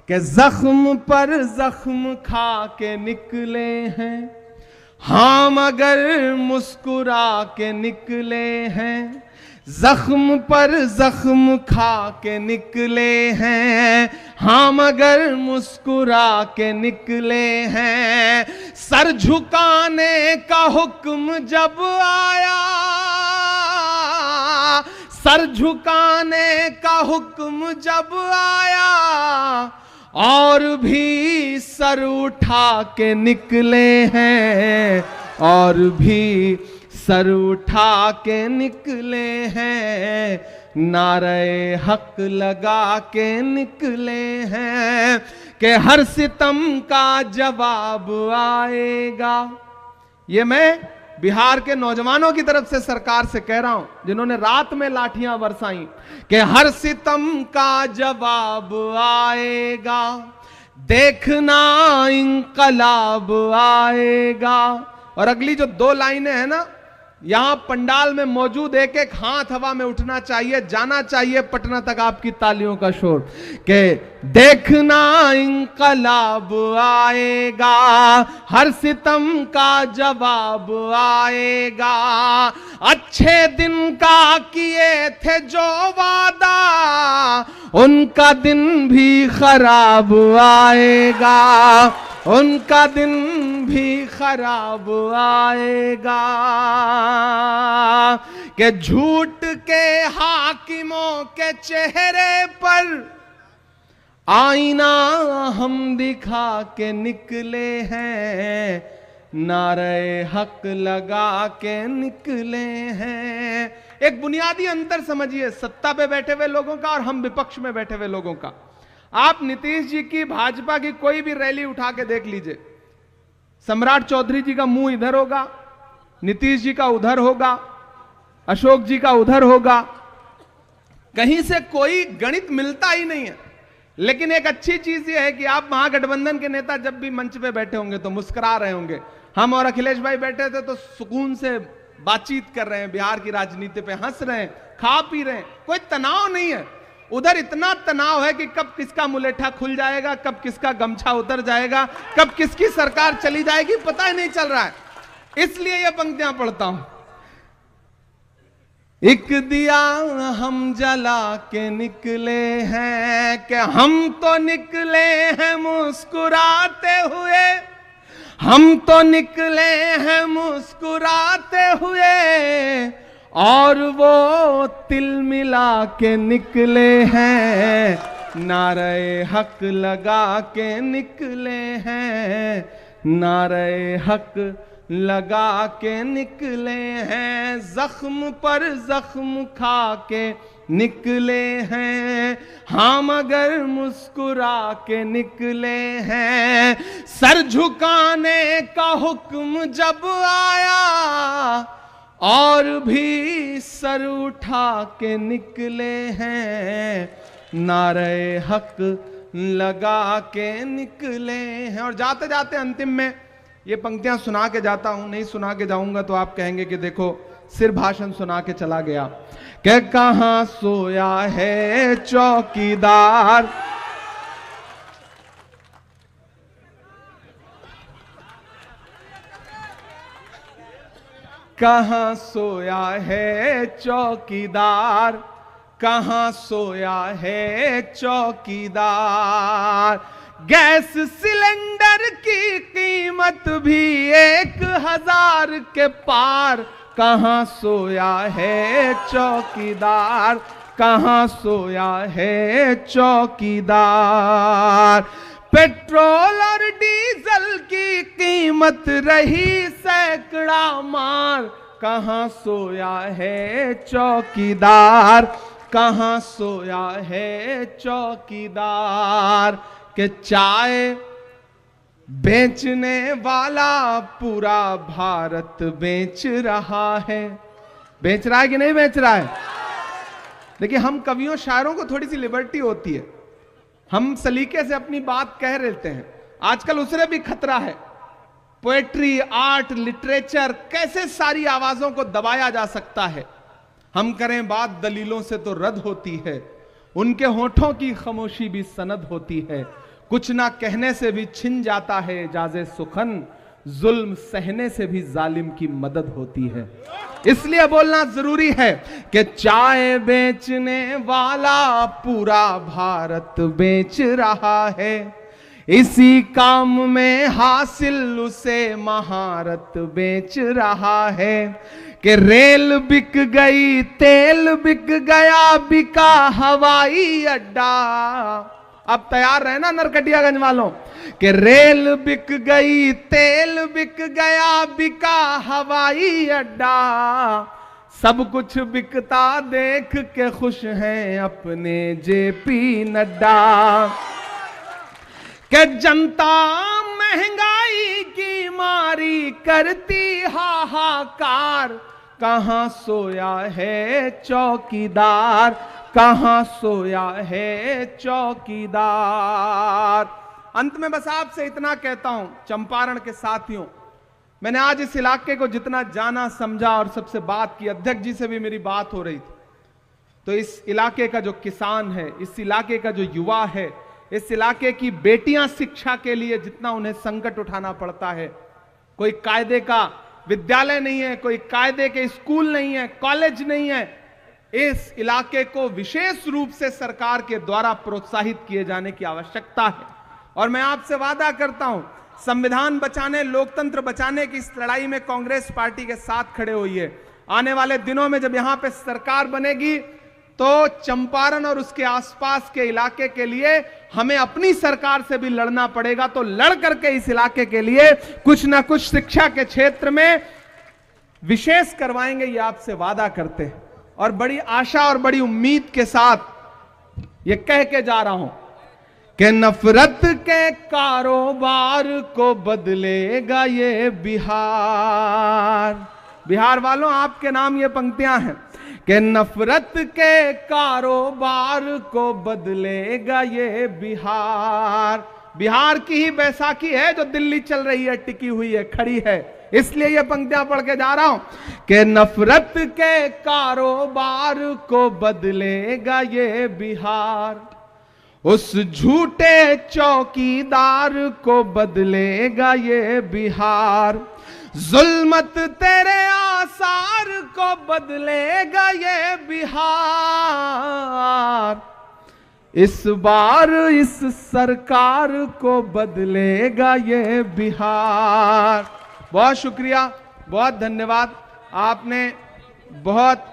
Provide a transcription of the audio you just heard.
कि जख्म पर जख्म खा के निकले हैं हाँ मगर मुस्कुरा के निकले हैं, जख्म पर जख्म खा के निकले हैं हाँ मगर मुस्कुरा के निकले हैं। सर झुकाने का हुक्म जब आया, सर झुकाने का हुक्म जब आया और भी सर उठा के निकले हैं, और भी सर उठा के निकले हैं, नारे हक लगा के निकले हैं कि हर सितम का जवाब आएगा। ये मैं बिहार के नौजवानों की तरफ से सरकार से कह रहा हूं जिन्होंने रात में लाठियां बरसाई कि हर सितम का जवाब आएगा, देखना इंकलाब आएगा। और अगली जो 2 लाइनें हैं ना, यहां पंडाल में मौजूद एक एक हाथ हवा में उठना चाहिए, जाना चाहिए पटना तक आपकी तालियों का शोर कि देखना इंकलाब आएगा, हर सितम का जवाब आएगा। अच्छे दिन का किए थे जो वादा उनका दिन भी खराब आएगा, उनका दिन भी खराब आएगा। कि झूठ के हाकिमों के चेहरे पर आईना हम दिखा के निकले हैं, नारे हक लगा के निकले हैं। एक बुनियादी अंतर समझिए सत्ता पे बैठे हुए लोगों का और हम विपक्ष में बैठे हुए लोगों का। आप नीतीश जी की भाजपा की कोई भी रैली उठा के देख लीजिए, सम्राट चौधरी जी का मुंह इधर होगा, नीतीश जी का उधर होगा, अशोक जी का उधर होगा, कहीं से कोई गणित मिलता ही नहीं है। लेकिन एक अच्छी चीज यह है कि आप महागठबंधन के नेता जब भी मंच पे बैठे होंगे तो मुस्कुरा रहे होंगे। हम और अखिलेश भाई बैठे थे तो सुकून से बातचीत कर रहे हैं, बिहार की राजनीति पे हंस रहे हैं, खा पी रहे हैं, कोई तनाव नहीं है। उधर इतना तनाव है कि कब किसका मुलेठा खुल जाएगा, कब किसका गमछा उतर जाएगा, कब किसकी सरकार चली जाएगी, पता ही नहीं चल रहा है। इसलिए ये पंक्तियां पढ़ता हूं। एक दिया हम जला के निकले हैं कि हम तो निकले हैं मुस्कुराते हुए, हम तो निकले हैं मुस्कुराते हुए, और वो तिल मिला के निकले हैं, नारे हक लगा के निकले हैं, नारे हक लगा के निकले हैं। जख्म पर जख्म खा के निकले हैं हाँ मगर मुस्कुरा के निकले हैं। सर झुकाने का हुक्म जब आया और भी सर उठा के निकले हैं, नारे हक लगा के निकले हैं। और जाते जाते अंतिम में ये पंक्तियां सुना के जाता हूं, नहीं सुना के जाऊंगा तो आप कहेंगे कि देखो सिर्फ भाषण सुना के चला गया। कि कहां सोया है चौकीदार, कहां सोया है चौकीदार, कहां सोया है चौकीदार। गैस सिलेंडर की कीमत भी 1000 के पार, कहां सोया है चौकीदार, कहां सोया है चौकीदार। पेट्रोल और डीजल की कीमत रही सैकड़ा मार, कहां सोया है चौकीदार, कहां सोया है चौकीदार। कि चाय बेचने वाला पूरा भारत बेच रहा है, बेच रहा है कि नहीं बेच रहा है? देखिए हम कवियों शायरों को थोड़ी सी लिबर्टी होती है, हम सलीके से अपनी बात कह लेते हैं। आजकल उससे भी खतरा है। पोएट्री, आर्ट, लिटरेचर, कैसे सारी आवाजों को दबाया जा सकता है। हम करें बात दलीलों से तो रद्द होती है, उनके होठों की खामोशी भी सनद होती है। कुछ ना कहने से भी छिन जाता है एजाज़े सुखन, जुल्म सहने से भी जालिम की मदद होती है। इसलिए बोलना जरूरी है कि चाय बेचने वाला पूरा भारत बेच रहा है, इसी काम में हासिल उसे महारत बेच रहा है। कि रेल बिक गई, तेल बिक गया, बिका हवाई अड्डा। अब तैयार रहना नरकटियागंज वालों, कि रेल बिक गई, तेल बिक गया, बिका हवाई अड्डा। सब कुछ बिकता देख के खुश हैं अपने जेपी नड्डा। कि जनता महंगाई की मारी करती हाहाकार, कहां सोया है चौकीदार, कहां सोया है चौकीदार। अंत में बस आपसे इतना कहता हूं चंपारण के साथियों, मैंने आज इस इलाके को जितना जाना समझा और सबसे बात की, अध्यक्ष जी से भी मेरी बात हो रही थी, तो इस इलाके का जो किसान है, इस इलाके का जो युवा है, इस इलाके की बेटियां शिक्षा के लिए जितना उन्हें संकट उठाना पड़ता है, कोई कायदे का विद्यालय नहीं है, कोई कायदे के स्कूल नहीं है, कॉलेज नहीं है, इस इलाके को विशेष रूप से सरकार के द्वारा प्रोत्साहित किए जाने की आवश्यकता है। और मैं आपसे वादा करता हूं, संविधान बचाने, लोकतंत्र बचाने की इस लड़ाई में कांग्रेस पार्टी के साथ खड़े हुई है। आने वाले दिनों में जब यहां पे सरकार बनेगी तो चंपारण और उसके आसपास के इलाके के लिए हमें अपनी सरकार से भी लड़ना पड़ेगा। तो लड़ करके इस इलाके के लिए कुछ ना कुछ शिक्षा के क्षेत्र में विशेष करवाएंगे, ये आपसे वादा करते हैं। और बड़ी आशा और बड़ी उम्मीद के साथ ये कह के जा रहा हूं कि नफरत के कारोबार को बदलेगा ये बिहार। बिहार वालों, आपके नाम ये पंक्तियां हैं कि नफरत के कारोबार को बदलेगा ये बिहार। बिहार की ही बैसाखी है जो दिल्ली चल रही है, टिकी हुई है, खड़ी है। इसलिए ये पंक्तियां पढ़ के जा रहा हूं कि नफरत के कारोबार को बदलेगा ये बिहार, उस झूठे चौकीदार को बदलेगा ये बिहार, जुल्मत तेरे आसार को बदलेगा ये बिहार, इस बार इस सरकार को बदलेगा ये बिहार। बहुत शुक्रिया, बहुत धन्यवाद। आपने बहुत